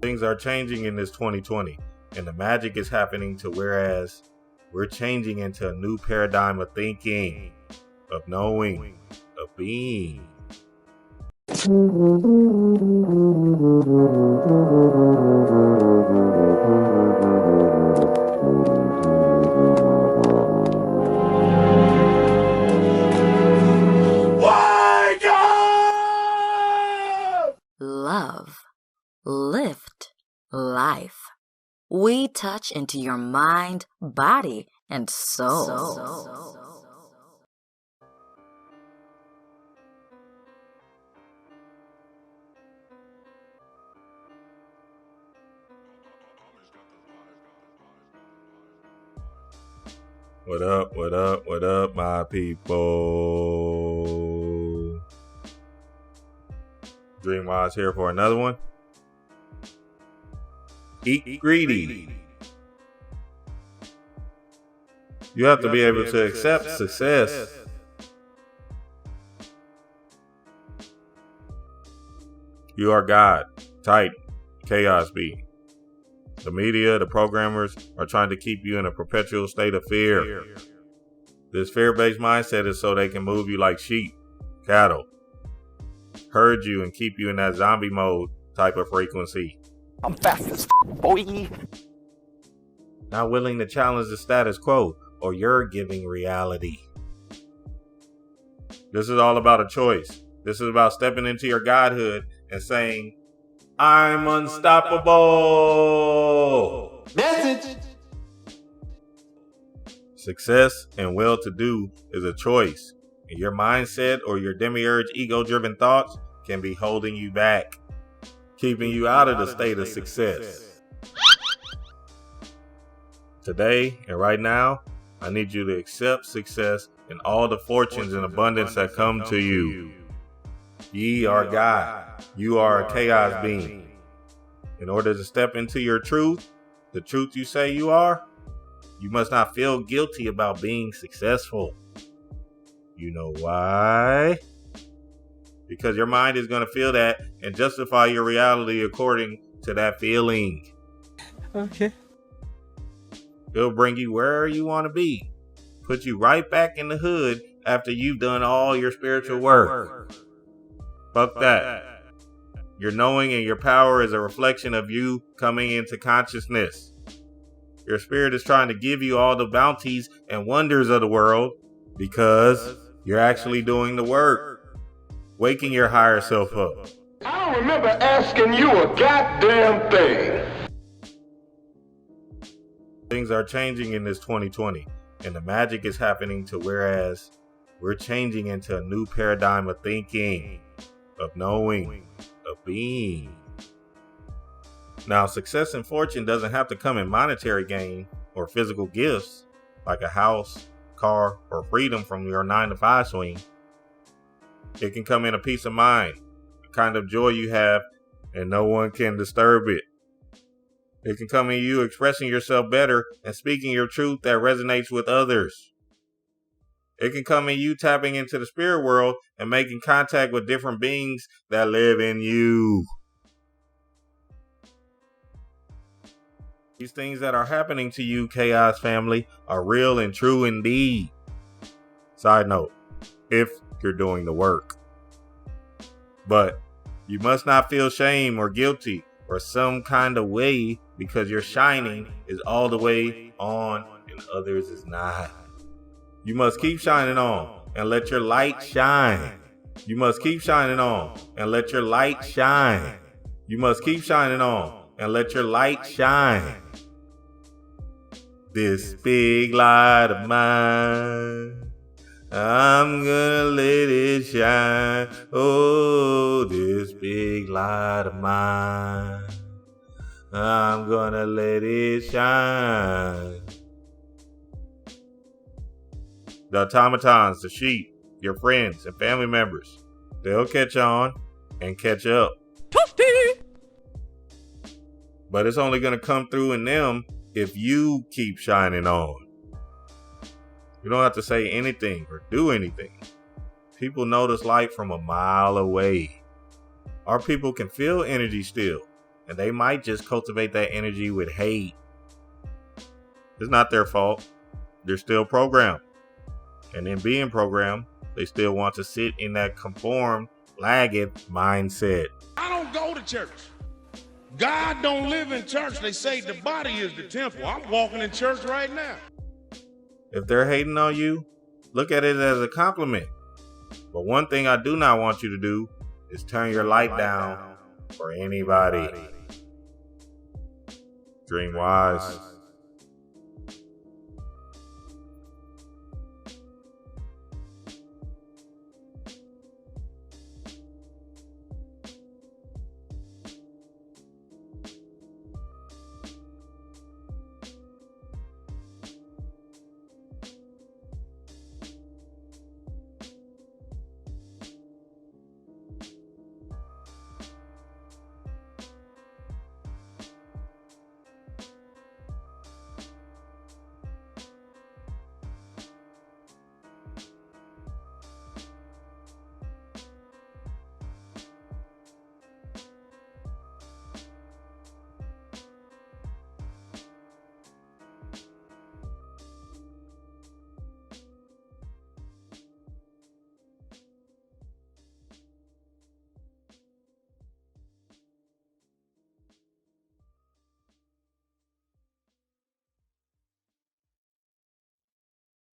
Things are changing in this 2020, and the magic is happening to whereas we're changing into a new paradigm of thinking, of knowing, of being. Wake up! Love, lift, life. We touch into your mind, body, and soul. What up, what up, what up, my people? Dreamwise here for another one. Eat greedy. You have to be able to accept success. You are God, tight, chaos being. The media, the programmers are trying to keep you in a perpetual state of fear. This fear-based mindset is so they can move you like sheep, cattle, herd you and keep you in that zombie mode type of frequency. I'm fast as boy. Not willing to challenge the status quo or your giving reality. This is all about a choice. This is about stepping into your godhood and saying, I'm unstoppable. Message. Success and well-to-do is a choice, and your mindset or your demiurge ego-driven thoughts can be holding you back, keeping you out of the state of success. Today and right now, I need you to accept success and all the fortunes and abundance that come to you. Ye are God. You are a chaos being. In order to step into your truth, the truth you say you are, you must not feel guilty about being successful. You know why? Because your mind is going to feel that and justify your reality according to that feeling. Okay. It'll bring you where you want to be. Put you right back in the hood after you've done all your spiritual work. Fuck that. Your knowing and your power is a reflection of you coming into consciousness. Your spirit is trying to give you all the bounties and wonders of the world because you're actually doing the work, waking your higher self up. I don't remember asking you a goddamn thing. Things are changing in this 2020, and the magic is happening to whereas we're changing into a new paradigm of thinking, of knowing, of being. Now, success and fortune doesn't have to come in monetary gain or physical gifts like a house, car, or freedom from your 9-to-5 swing. It can come in a peace of mind, the kind of joy you have and no one can disturb it. It can come in you expressing yourself better and speaking your truth that resonates with others. It can come in you tapping into the spirit world and making contact with different beings that live in you. These things that are happening to you, Chaos family, are real and true indeed. Side note, if you're doing the work. But you must not feel shame or guilty or some kind of way because your shining is all the way on and others is not. You must keep shining on and let your light shine. You must keep shining on and let your light shine. You must keep shining on and let your light shine. This big light of mine, I'm gonna let it shine. Oh, this big light of mine, I'm gonna let it shine. The automatons, the sheep, your friends and family members, they'll catch on and catch up. But it's only going to come through in them if you keep shining on. You don't have to say anything or do anything. People notice light from a mile away. Our people can feel energy still. And they might just cultivate that energy with hate. It's not their fault. They're still programmed. And in being programmed, they still want to sit in that conformed, lagged mindset. I don't go to church. God don't live in church. They say the body is the temple. I'm walking in church right now. If they're hating on you, look at it as a compliment. But one thing I do not want you to do is turn your light down for anybody. Dream wise.